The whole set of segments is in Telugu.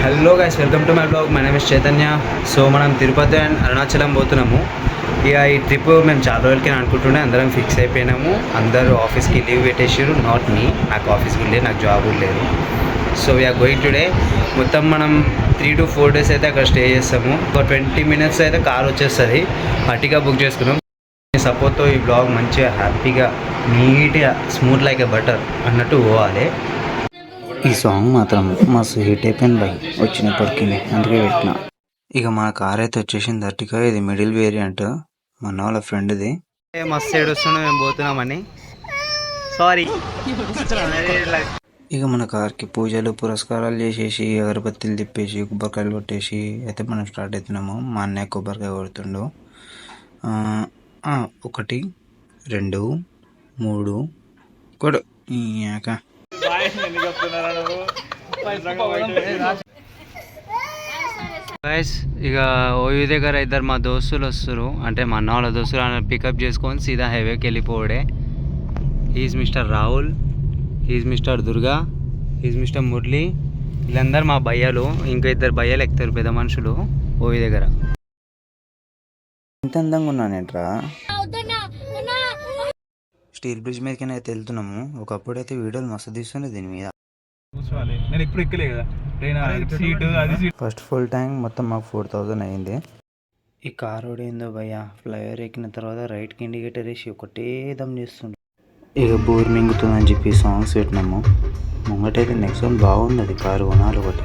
Hello guys, welcome to my blog. My name is Chaitanya. So మనం తిరుపతి అండ్ అరుణాచలం పోతున్నాము. ఇక ఈ ట్రిప్ మేము చాలా రోజులకి అనుకుంటుండే, అందరం ఫిక్స్ అయిపోయినాము. అందరూ ఆఫీస్కి లీవ్ పెట్టేసారు, నాట్ మీ. నాకు ఆఫీస్కి లేదు, నాకు జాబ్ లేదు. So we're going today. మొత్తం మనం 3 to 4 days అయితే అక్కడ స్టే చేస్తాము. ఒక 20 minutes అయితే కార్ వచ్చేస్తుంది. అట్టిగా బుక్ చేసుకున్నాం. సపోర్ట్తో ఈ బ్లాగ్ మంచిగా హ్యాపీగా నీట్గా స్మూత్ లైక్ ఎ బటర్ అన్నట్టు పోవాలి. ఈ సాంగ్ మాత్రం మస్తు హిట్ అయిపోయింది బై వచ్చినప్పటికీ, అందుకే పెట్టిన. ఇక మా కార్ అయితే వచ్చేసింది అర్టిగా. ఇది మిడిల్ వేరియంట్, మన వాళ్ళ ఫ్రెండ్ది. మస్తు ఏడుస్తున్నాం మేము పోతున్నామని. సారీ. ఇక మన కార్కి పూజలు పురస్కారాలు చేసేసి అగరబత్తీలు తిప్పేసి కొబ్బరికాయలు కొట్టేసి అయితే మనం స్టార్ట్ అవుతున్నాము. మా అన్నయ్య కొబ్బరికాయ కొడుతుండు. 1 2 3 కొడు. గైస్, ఇక ఓయూ దగ్గర ఇద్దరు మా దోస్తులు వస్తారు, అంటే మా అన్న వాళ్ళ దోస్తులు పికప్ చేసుకొని సీదా హైవేకి వెళ్ళిపోవడే. He's Mister Rahul, he's Mister Durga, he's Mister Murali. వీళ్ళందరూ మా భయ్యలు. ఇంకా 2 భయ్యలు ఎక్కుతారు, పెద్ద మనుషులు ఓయూ దగ్గర. ఇంత అందంగా ఉన్నానేంట్రా. స్టీల్ బ్రిడ్జ్ మీదకైనా అయితే వెళ్తున్నాము. ఒకప్పుడు అయితే వీడియోలు మస్తు తీస్తుండే దీని మీద. ఫస్ట్ ఫుల్ ట్యాంక్ మొత్తం మాకు 4000 అయింది. ఈ కార్ ఏందో భయ్య, ఫ్లైఓవర్ ఎక్కిన తర్వాత రైట్కి ఇండికేటర్ వేసి ఒకటే దమ్ చేస్తుండే. ఇక బోర్ మింగుతుందని చెప్పి సాంగ్స్ పెట్టినాము. ముంగటైతే నెక్స్ట్ వన్ బాగుంది, అది కారు కొనాలి ఒకటి.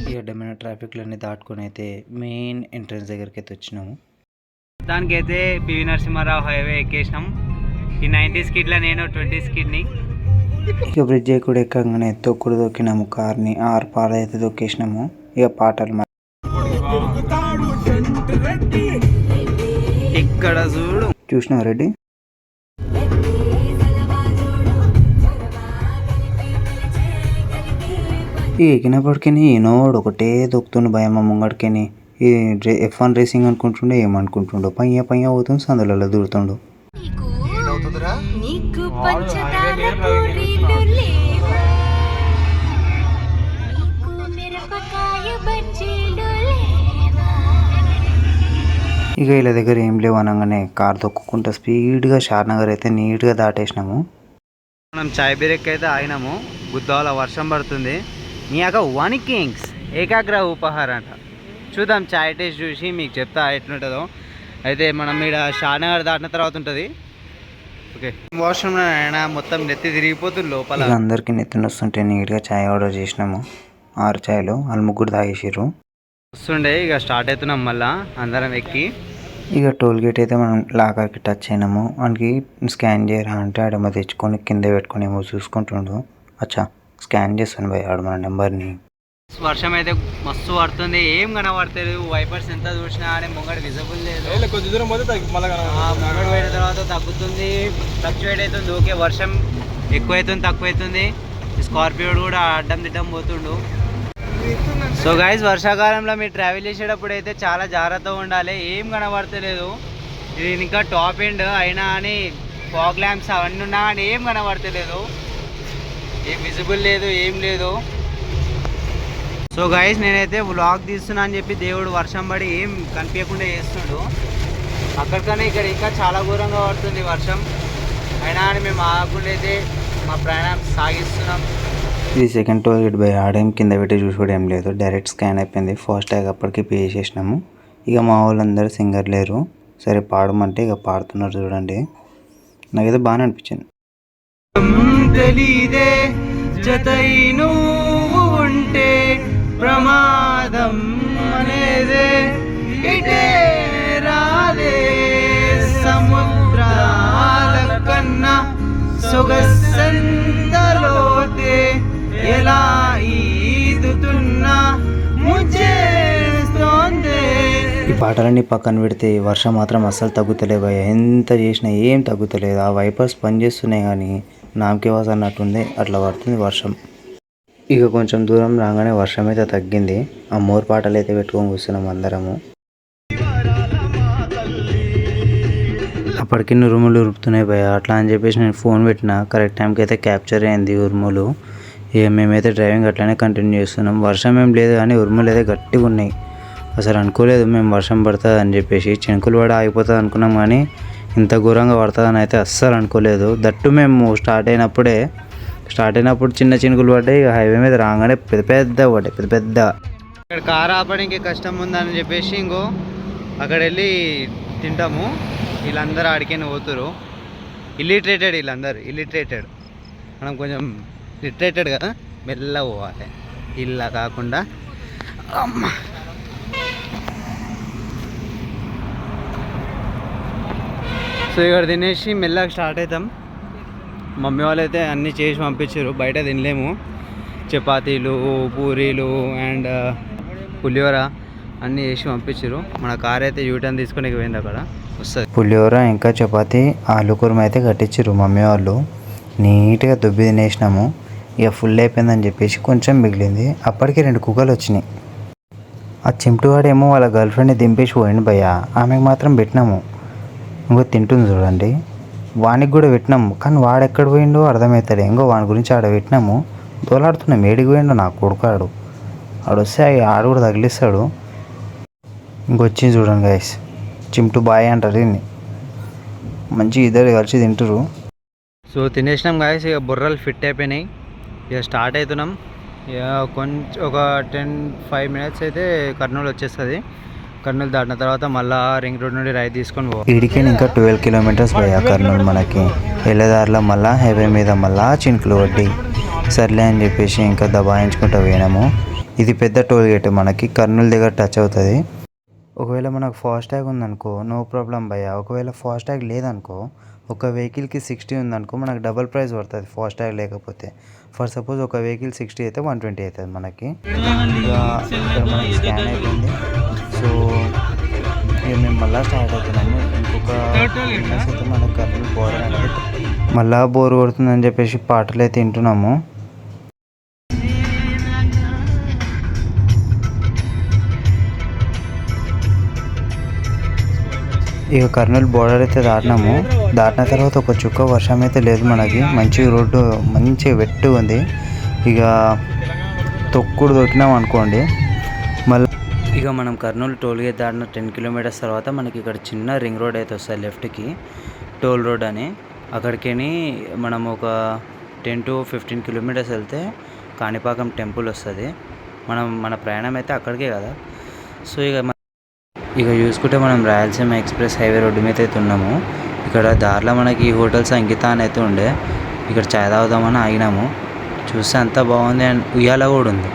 ఇక అడ్డమైన ట్రాఫిక్లన్నీ దాటుకొని అయితే మెయిన్ ఎంట్రన్స్ దగ్గరికి అయితే వచ్చినాము. దానికైతే పివి నరసింహారావు హైవే ఎక్కేసినాం. ఈ 90 స్కిడ్లో నేను 20 స్కిడ్ని. ఇక బ్రిడ్జ్ కూడా ఎక్కగానే తొక్కుడు దొక్కినాము కార్ని. 6 పాలు అయితే దొక్కేసినాము. ఇక పాటలు ఇక్కడ చూడు, చూసినావు రెడ్డి. ఈ ఎక్కినప్పటికీ ఈనోడు ఒకటే దొక్కుతుండు భయమ్మ ముంగడికి. ఈ F1 రేసింగ్ అనుకుంటుండే, ఏమనుకుంటుండో పయ్య పోతుంది, సందులలో దూరుతుండు. ఇక వీళ్ళ దగ్గర ఏం లేవు అనగానే కార్ తొక్కుకుంటా స్పీడ్గా షార్నగర్ అయితే నీట్గా దాటేసినాము. మనం చాయ్ బ్రేక్ అయితే ఆగినాము. గుద్దాల వర్షం పడుతుంది. నీక 1 కింగ్స్ ఏకాగ్ర ఉపహారం అంట. చూద్దాం, చాయ్ టేస్ట్ చూసి మీకు చెప్తా ఎట్లుంటుందో. అయితే మనం ఇక్కడ షార్నగర్ దాటిన తర్వాత ఉంటుంది. ఓకే, వాష్రూమ్ అయినా మొత్తం నెత్తి తిరిగిపోతుంది లోపల. అందరికీ నెత్తిని వస్తుంటే నీట్గా చాయ్ ఆర్డర్ చేసినాము. 6 చాయ్లు, వాళ్ళు 3 తాగేసారు. వస్తుండే ఇక స్టార్ట్ అవుతున్నాం మళ్ళీ అందరం ఎక్కి. ఇక టోల్ గేట్ అయితే మనం లాకర్కి టచ్ అయినాము. వానికి స్కాన్ చేయరా అంటే ఆడమ తెచ్చుకొని కింద పెట్టుకొని ఏమో చూసుకుంటుండు. అచ్చా స్కాన్ చేస్తాను భయ్ ఆడ మన నెంబర్ని. వర్షం అయితే మస్తు పడుతుంది, ఏం కనబడతలేదు. వైపర్స్ ఎంత చూసినా అని ముంగడు విజిబుల్ లేదు. కొంచెం దూరం పోతే ముంగడు పోయిన తర్వాత తగ్గుతుంది, ఫ్లక్చువేట్ అవుతుంది. ఓకే, వర్షం ఎక్కువ అవుతుంది తక్కువ అవుతుంది. స్కార్పియో కూడా అడ్డం దిడ్డం పోతుండు. సో గైస్, వర్షాకాలంలో మీరు ట్రావెల్ చేసేటప్పుడు అయితే చాలా జాగ్రత్తగా ఉండాలి. ఏం కనబడతలేదు. ఇది ఇంకా టాప్ ఎండ్ అయినా అని ఫాగ్ ల్యాంప్స్ అవన్నీ ఉన్నా కానీ ఏం కనబడతలేదు. ఏం విజిబుల్ లేదు, ఏం లేదు. సో గైస్, నేనైతే వ్లాగ్ తీస్తున్నా అని చెప్పి దేవుడు వర్షం పడి ఏం కనిపించకుండా చేస్తుండు. అక్కడికన్నా ఇక్కడ ఇంకా చాలా ఘోరంగా పడుతుంది వర్షం. అయినా అని మేము ఆగకుండా అయితే మా ప్రయాణం సాగిస్తున్నాం. ఇది సెకండ్ టోల్ గేట్ బై. ఆడేం కింద పెట్టి చూసుకోవడం ఏం లేదు, డైరెక్ట్ స్కాన్ అయిపోయింది. ఫాస్ట్ ట్యాగ్ అప్పటికి పే చేసేసినాము. ఇక మా వాళ్ళందరూ సింగర్ లేరు, సరే పాడమంటే ఇక పాడుతున్నారు. చూడండి, నాకైతే బాగానే అనిపించింది. ఉంటే ప్రమాదం అనేదే ఇటే రాదే, సముద్రాల కన్నా సొగసందలోతే ఎలా ఈదుతున్నా ముంచేస్తోంది. ఈ పాటలన్నీ పక్కన పెడితే వర్షం మాత్రం అస్సలు తగ్గుతలేదు భయ్య. ఎంత చేసినా ఏం తగ్గుతలేదు. ఆ వైపర్స్ పనిచేస్తున్నాయి కానీ నామకే వాస అన్నట్టుంది, అట్లా పడుతుంది వర్షం. ఇక కొంచెం దూరం రాగానే వర్షం అయితే తగ్గింది. ఆ మోర్ పాటలు అయితే పెట్టుకొని కూర్చున్నాం అందరము. అప్పటికి ఉరుములు ఉరుకుతున్నాయి భయ. అట్లా అని చెప్పేసి నేను ఫోన్ పెట్టిన, కరెక్ట్ టైంకి అయితే క్యాప్చర్ అయింది ఉరుములు. ఇక మేమైతే డ్రైవింగ్ అట్లనే కంటిన్యూ చేస్తున్నాం. వర్షం ఏం లేదు కానీ ఉరుములు అయితే గట్టిగా ఉన్నాయి. అసలు అనుకోలేదు మేము వర్షం పడుతుంది అని చెప్పేసి. చినుకులు పడి ఆగిపోతుంది అనుకున్నాం కానీ ఇంత ఘోరంగా పడుతుందని అయితే అస్సలు అనుకోలేదు. దట్టు మేము స్టార్ట్ అయినప్పుడు చిన్న చినుకులు పడ్డాయి. ఇక హైవే మీద రాగానే పెద్ద పెద్ద. ఇక్కడ కారు ఆపడానికి కష్టం ఉందని చెప్పేసి ఇంకో అక్కడ వెళ్ళి తింటాము. వీళ్ళందరూ ఆడికైనా పోతురు. ఇల్లిటరేటెడ్ వీళ్ళందరూ ఇల్లిటరేటెడ్. మనం కొంచెం లిటరేటెడ్ కదా, మెల్లగా పోవాలి ఇలా కాకుండా. అమ్మ సో ఇక్కడ తినేసి మెల్లగా స్టార్ట్ అవుతాం. మమ్మీ వాళ్ళు అయితే అన్నీ చేసి పంపించారు. బయట తినలేము. చపాతీలు, పూరీలు అండ్ పులిహోర అన్నీ చేసి పంపించారు. మన కార్ అయితే యూటర్న్ తీసుకొని పోయింది, అక్కడ వస్తుంది. పులిహోర ఇంకా చపాతీ, ఆలు కుర్మ అయితే కట్టించారు మమ్మీ వాళ్ళు. నీట్గా దుబ్బి తినేసినాము. ఇక ఫుల్ అయిపోయిందని చెప్పేసి కొంచెం మిగిలింది. అప్పటికి 2 కుక్కలు వచ్చినాయి. ఆ చెంటువాడేమో వాళ్ళ గర్ల్ ఫ్రెండ్ని దింపేసి పోయింది భయ్య. ఆమెకు మాత్రం పెట్టినాము. ఇంకో తింటుంది చూడండి. వానికి కూడా పెట్టినాము కానీ వాడు ఎక్కడ పోయిండో అర్థమవుతాడు. ఇంకో వాని గురించి ఆడ పెట్టినాము. దోలాడుతున్నాం. ఏడికి పోయిండో నా కొడుకాడు. ఆడు వస్తే ఆడు కూడా తగిలిస్తాడు. ఇంకొచ్చింది చూడండి గైస్, చింటూ బాయ్ అంటారు దీన్ని. మంచి ఇద్దరు కలిసి తింటారు. సో తినేసినాం గాయస్. ఇక బుర్రలు ఫిట్ అయిపోయినాయి. ఇక స్టార్ట్ అవుతున్నాం. ఇక ఒక 10-5 మినిట్స్ అయితే కర్నూలు వచ్చేస్తుంది. కర్నూలు దాటిన తర్వాత మళ్ళీ రింగ్ రోడ్ నుండి రైట్ తీసుకొని పోవాలి. ఈడికి ఇంకా 12 కిలోమీటర్స్ పోయా కర్నూలు. మనకి వెళ్ళేదారిలో మళ్ళీ హైవే మీద మళ్ళీ చినుకులు పడ్డాయి. సర్లే అని చెప్పేసి ఇంకా దబాయించుకుంటూ పోయినాము. ఇది పెద్ద టోల్ గేట్, మనకి కర్నూలు దగ్గర టచ్ అవుతుంది. ఒకవేళ మనకు ఫాస్టాగ్ ఉందనుకో నో ప్రాబ్లం భయ్య. ఒకవేళ ఫాస్టాగ్ లేదనుకో, ఒక వెహికల్కి 60 ఉందనుకో మనకు డబల్ ప్రైస్ పడుతుంది ఫాస్టాగ్ లేకపోతే. ఫర్ సపోజ్ ఒక వెహికల్ 60 అయితే 120 అవుతుంది మనకి. ఇక ఇక్కడ మనకి స్కాన్ అయిపోయింది. సో ఇక మేము మళ్ళీ స్టార్ట్ అవుతున్నాము. ఇంకొక అయితే మనకు కర్నూలు బోర్డర్ అనేది. మళ్ళీ బోర్ కొడుతుందని చెప్పేసి పాటలు అయితే వింటున్నాము. ఇక కర్నూలు బోర్డర్ అయితే దాటినాము. దాటిన తర్వాత ఒక చుక్క వర్షం అయితే లేదు మనకి. మంచి రోడ్డు మంచి వెట్టు ఉంది. ఇక తొక్కుడు దొరికినాం అనుకోండి. మళ్ళీ ఇక మనం కర్నూలు టోల్ గేట్ దాటిన 10 కిలోమీటర్స్ తర్వాత మనకి ఇక్కడ చిన్న రింగ్ రోడ్ అయితే వస్తుంది లెఫ్ట్కి, టోల్ రోడ్ అని. అక్కడికి మనం ఒక 10-15 కిలోమీటర్స్ వెళ్తే కాణిపాకం టెంపుల్ వస్తుంది. మన ప్రయాణం అయితే అక్కడికే కదా. సో ఇక చూసుకుంటే మనం రాయలసీమ ఎక్స్ప్రెస్ హైవే రోడ్డు మీద అయితే ఉన్నాము. ఇక్కడ దారిలో మనకి హోటల్ సంగీత అని అయితే ఉండే. ఇక్కడ చాయ్ తాగుదామని ఆగినాము. చూస్తే అంతా బాగుంది. అండ్ ఉయ్యాల కూడా ఉంది,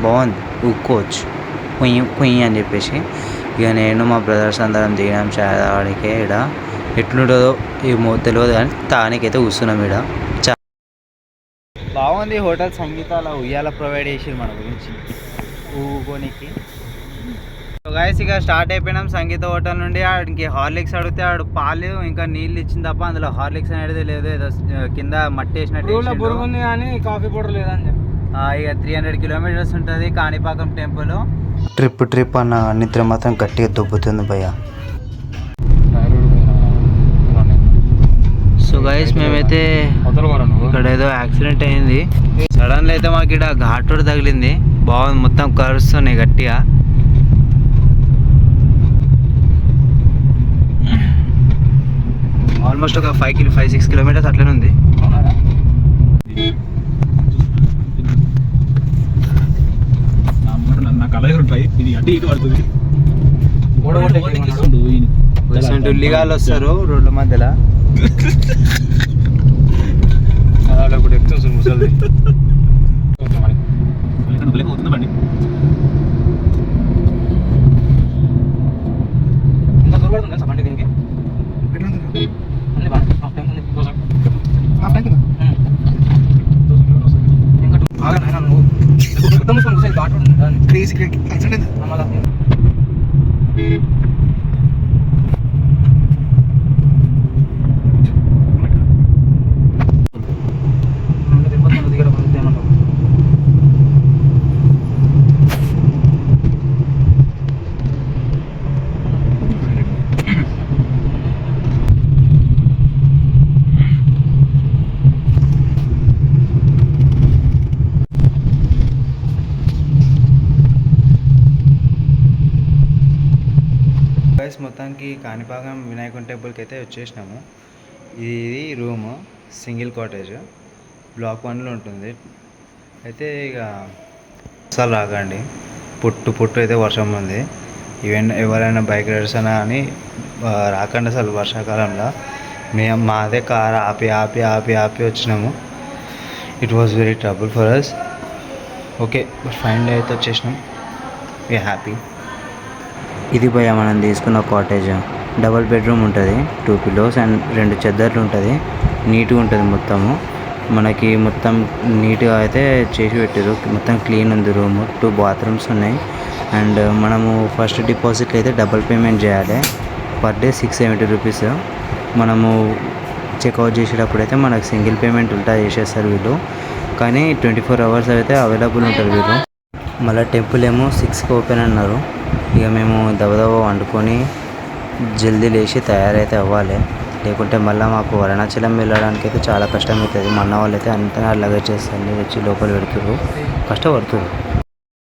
బాగుంది. ఊక్కోవచ్చు కుయ్యి అని చెప్పేసి. ఇక నేను మా బ్రదర్స్ అందరం దిగినాం చాయ్ తాగడానికి. ఇక్కడ ఎట్లుంటుందో ఏమో తెలియదు కానీ తాగనికైతే కూర్చున్నాం. ఇక్కడ బాగుంది హోటల్ సంగీతాల. ఉయ్యాల ప్రొవైడ్ చేసి మన గురించి ఊకోనికి. గైస్ ఇక స్టార్ట్ అయిపోయినాం సంగీత హోటల్ నుండి. ఆడికి హార్లిక్స్ అడిగితే ఆడు పాలు ఇంకా నీళ్ళు ఇచ్చింది తప్ప అందులో హార్లిక్స్ అనేది లేదు. ఏదో కింద మట్టి వేసినట్టు కానీ కాఫీ పౌడర్ లేదని చెప్పి. ఇక 300 కిలోమీటర్స్ ఉంటుంది కాణిపాకం టెంపుల్. ట్రిప్ అన్న నిద్ర మాత్రం గట్టిగా దుబ్బుతుంది భయ్య. సో గైస్ మేమైతే ఇక్కడ ఏదో యాక్సిడెంట్ అయింది. సడన్గా అయితే మాకు ఇక్కడ ఘాట్ రోడ్ తగిలింది. బాగుంది, మొత్తం కరుస్తున్నాయి గట్టిగా. ఆల్మోస్ట్ ఒక 5-6 కిలోమీటర్స్ అట్లనే ఉంది. ఉల్లిగాలు వస్తారు రోడ్ల మధ్యలో. మొత్తానికి కాణిపాకం వినాయకుని టెంపుల్కి అయితే వచ్చేసినాము. ఇది రూము, సింగిల్ కాటేజ్, బ్లాక్ 1లో ఉంటుంది. అయితే ఇక అసలు రాకండి, పుట్టు అయితే వర్షం ఉంది. ఈవెన్ ఎవరైనా బైక్ రైడర్స్ అయినా కానీ రాకండి అసలు వర్షాకాలంలో. మాదే కార్ ఆపి ఆపి ఆపి ఆపి వచ్చినాము. It was very trouble for us. Okay, final అయితే వచ్చేసినాం. We're happy. ఇది భయ్యా మనం తీసుకున్న కాటేజ్. డబల్ బెడ్రూమ్ ఉంటుంది, 2 పిల్లోస్ అండ్ 2 చెద్దర్లు ఉంటుంది. నీట్గా ఉంటుంది మొత్తము. మనకి మొత్తం నీట్గా అయితే చేసి పెట్టారు. మొత్తం క్లీన్ ఉంది రూము. 2 బాత్రూమ్స్ ఉన్నాయి. అండ్ మనము ఫస్ట్ డిపాజిట్ అయితే డబుల్ పేమెంట్ చేయాలి. Per day 670 rupees. మనము చెక్అవుట్ చేసేటప్పుడు అయితే మనకు సింగిల్ పేమెంట్ ఉల్టా చేసేస్తారు వీళ్ళు. కానీ 24 అవర్స్ అయితే అవైలబుల్ ఉంటారు వీళ్ళు. మళ్ళీ టెంపుల్ ఏమో 6కి ఓపెన్ అన్నారు. ఇక మేము దబదబ వండుకొని జల్దీ లేచి తయారైతే అవ్వాలి. లేకుంటే మళ్ళీ మాకు అరుణాచలం వెళ్ళడానికి అయితే చాలా కష్టం అవుతుంది. మా అన్న వాళ్ళు అయితే అంతా లగేజ్ చేస్తారు, వచ్చి లోపల పెడుతున్నారు, కష్టపడుతున్నారు.